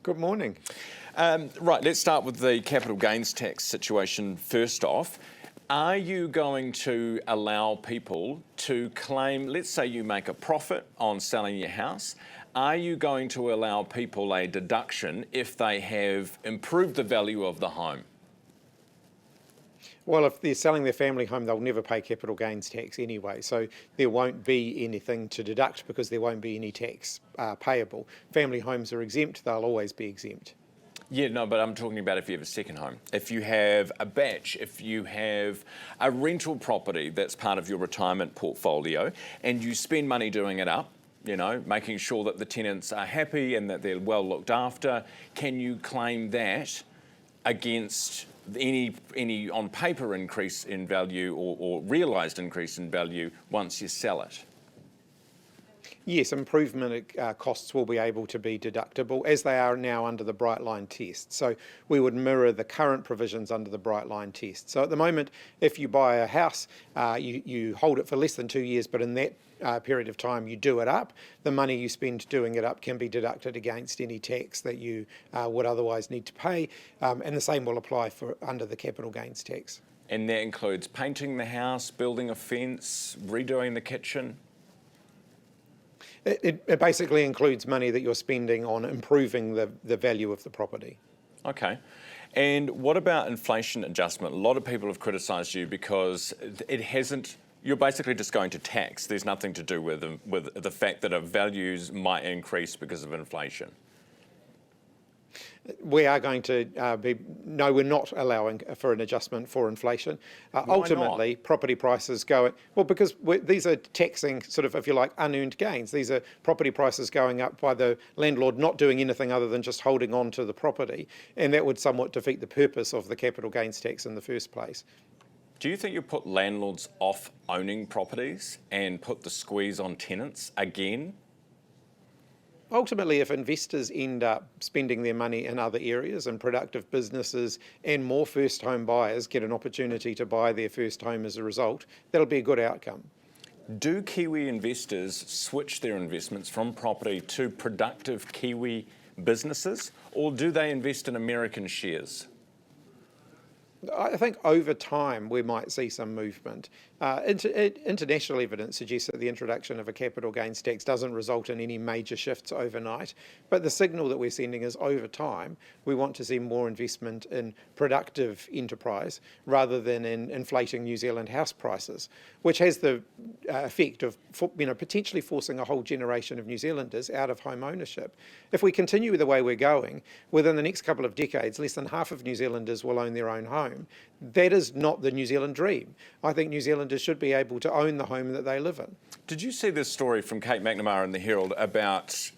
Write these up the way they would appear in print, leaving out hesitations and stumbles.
Good morning. Right, let's start with the capital gains tax situation first off. Are you going to allow people to claim, let's say you make a profit on selling your house, are you going to allow people a deduction if they have improved the value of the home? Well, if they're selling their family home, they'll never pay capital gains tax anyway, so there won't be anything to deduct because there won't be any tax payable. Family homes are exempt, they'll always be exempt. Yeah, no, but I'm talking about if you have a second home. If you have a batch, if you have a rental property that's part of your retirement portfolio and you spend money doing it up, you know, making sure that the tenants are happy and that they're well looked after, can you claim that against any on paper increase in value or realised increase in value once you sell it? Yes, improvement costs will be able to be deductible, as they are now under the Bright Line test. So we would mirror the current provisions under the Bright Line test. So at the moment, if you buy a house, you hold it for less than 2 years, but in that period of time you do it up, the money you spend doing it up can be deducted against any tax that you would otherwise need to pay, and the same will apply for under the capital gains tax. And that includes painting the house, building a fence, redoing the kitchen? It basically includes money that you're spending on improving the value of the property. Okay. And what about inflation adjustment? A lot of people have criticised you because it hasn't. You're basically just going to tax. There's nothing to do with the fact that our values might increase because of inflation. We are going to no, we're not allowing for an adjustment for inflation. Ultimately, property prices go, well, because these are taxing sort of, if you like, unearned gains. These are property prices going up by the landlord not doing anything other than just holding on to the property, and that would somewhat defeat the purpose of the capital gains tax in the first place. Do you think you put landlords off owning properties and put the squeeze on tenants again? Ultimately, if investors end up spending their money in other areas and productive businesses and more first home buyers get an opportunity to buy their first home as a result, that'll be a good outcome. Do Kiwi investors switch their investments from property to productive Kiwi businesses, or do they invest in American shares? I think over time we might see some movement. International evidence suggests that the introduction of a capital gains tax doesn't result in any major shifts overnight, but the signal that we're sending is over time we want to see more investment in productive enterprise rather than in inflating New Zealand house prices, which has the effect of potentially forcing a whole generation of New Zealanders out of home ownership. If we continue the way we're going, within the next couple of decades, less than half of New Zealanders will own their own home. That is not the New Zealand dream. I think New Zealanders should be able to own the home that they live in. Did you see this story from Kate McNamara in the Herald about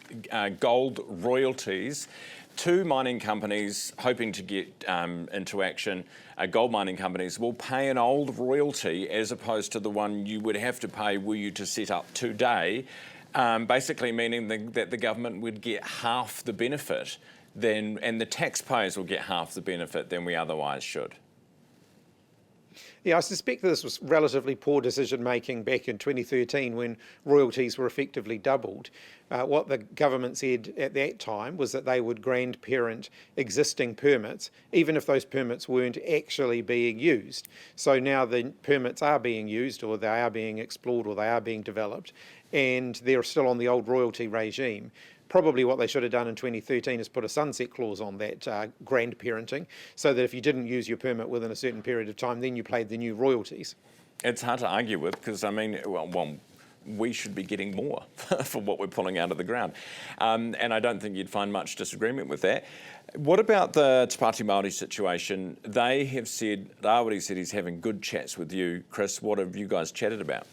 gold royalties? Two mining companies hoping to get into action, gold mining companies, will pay an old royalty as opposed to the one you would have to pay were you to set up today, basically meaning that the government would get half the benefit and the taxpayers will get half the benefit than we otherwise should. Yeah, I suspect this was relatively poor decision making back in 2013 when royalties were effectively doubled. What the government said at that time was that they would grandparent existing permits, even if those permits weren't actually being used. So now the permits are being used, or they are being explored, or they are being developed, and they're still on the old royalty regime. Probably what they should have done in 2013 is put a sunset clause on that grandparenting, so that if you didn't use your permit within a certain period of time, then you paid the new royalties. It's hard to argue with because, I mean, well, we should be getting more for what we're pulling out of the ground. And I don't think you'd find much disagreement with that. What about the Te Pāti Māori situation? They already said he's having good chats with you. Chris, what have you guys chatted about?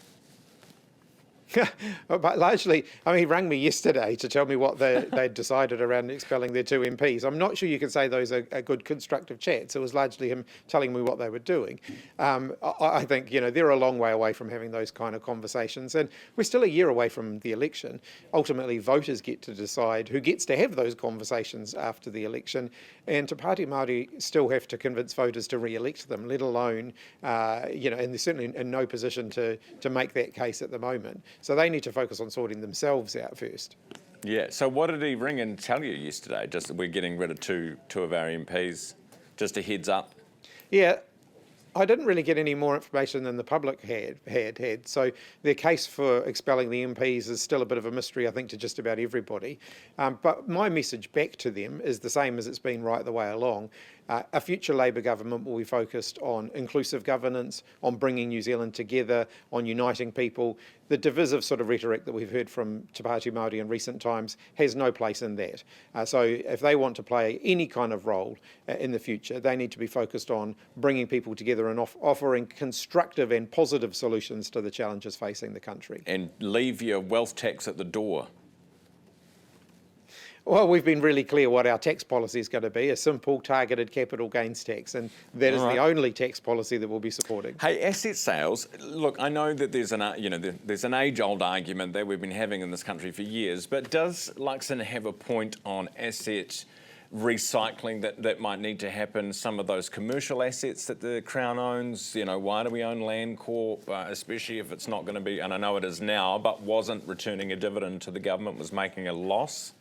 But largely, I mean, he rang me yesterday to tell me what they'd decided around expelling their two MPs. I'm not sure you can say those are good constructive chats. It was largely him telling me what they were doing. I think, they're a long way away from having those kind of conversations, and we're still a year away from the election. Ultimately, voters get to decide who gets to have those conversations after the election, and Te Pāti Māori still have to convince voters to re-elect them, let alone, and they're certainly in no position to make that case at the moment. So they need to focus on sorting themselves out first. Yeah, so what did he ring and tell you yesterday? Just that we're getting rid of two of our MPs? Just a heads up? Yeah, I didn't really get any more information than the public had. So their case for expelling the MPs is still a bit of a mystery, I think, to just about everybody. But my message back to them is the same as it's been right the way along. A future Labour government will be focused on inclusive governance, on bringing New Zealand together, on uniting people. The divisive sort of rhetoric that we've heard from Te Pāti Māori in recent times has no place in that. So if they want to play any kind of role in the future, they need to be focused on bringing people together and offering constructive and positive solutions to the challenges facing the country. And leave your wealth tax at the door. Well, we've been really clear what our tax policy is going to be, a simple targeted capital gains tax, and that is the only tax policy that we'll be supporting. Hey, asset sales, look, I know that there's an age-old argument that we've been having in this country for years, but does Luxon have a point on asset recycling that might need to happen? Some of those commercial assets that the Crown owns, why do we own Landcorp, especially if it's not going to be, and I know it is now, but wasn't returning a dividend to the government, was making a loss?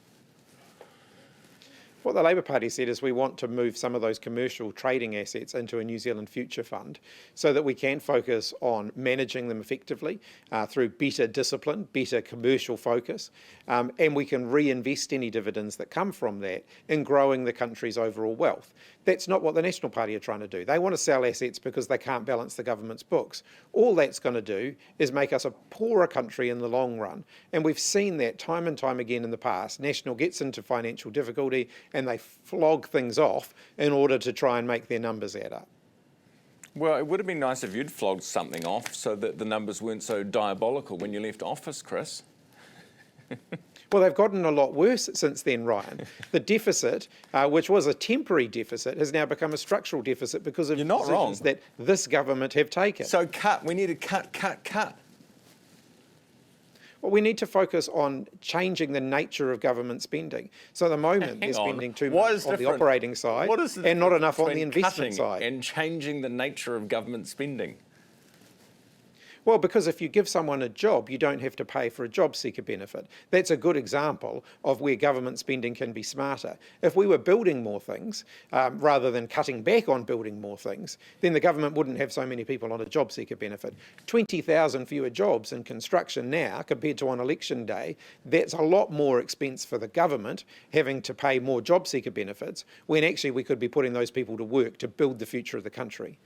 What the Labour Party said is we want to move some of those commercial trading assets into a New Zealand Future Fund so that we can focus on managing them effectively through better discipline, better commercial focus, and we can reinvest any dividends that come from that in growing the country's overall wealth. That's not what the National Party are trying to do. They want to sell assets because they can't balance the government's books. All that's going to do is make us a poorer country in the long run. And we've seen that time and time again in the past. National gets into financial difficulty and they flog things off in order to try and make their numbers add up. Well, it would have been nice if you'd flogged something off so that the numbers weren't so diabolical when you left office, Chris. Well, they've gotten a lot worse since then, Ryan. The deficit, which was a temporary deficit, has now become a structural deficit because of decisions that this government have taken. So we need to cut. Well, we need to focus on changing the nature of government spending. So at the moment, they're spending too much on the operating side and not enough on the investment side. And changing the nature of government spending. Well, because if you give someone a job, you don't have to pay for a job seeker benefit. That's a good example of where government spending can be smarter. If we were building more things, rather than cutting back on building more things, then the government wouldn't have so many people on a job seeker benefit. 20,000 fewer jobs in construction now compared to on election day, that's a lot more expense for the government having to pay more job seeker benefits when actually we could be putting those people to work to build the future of the country.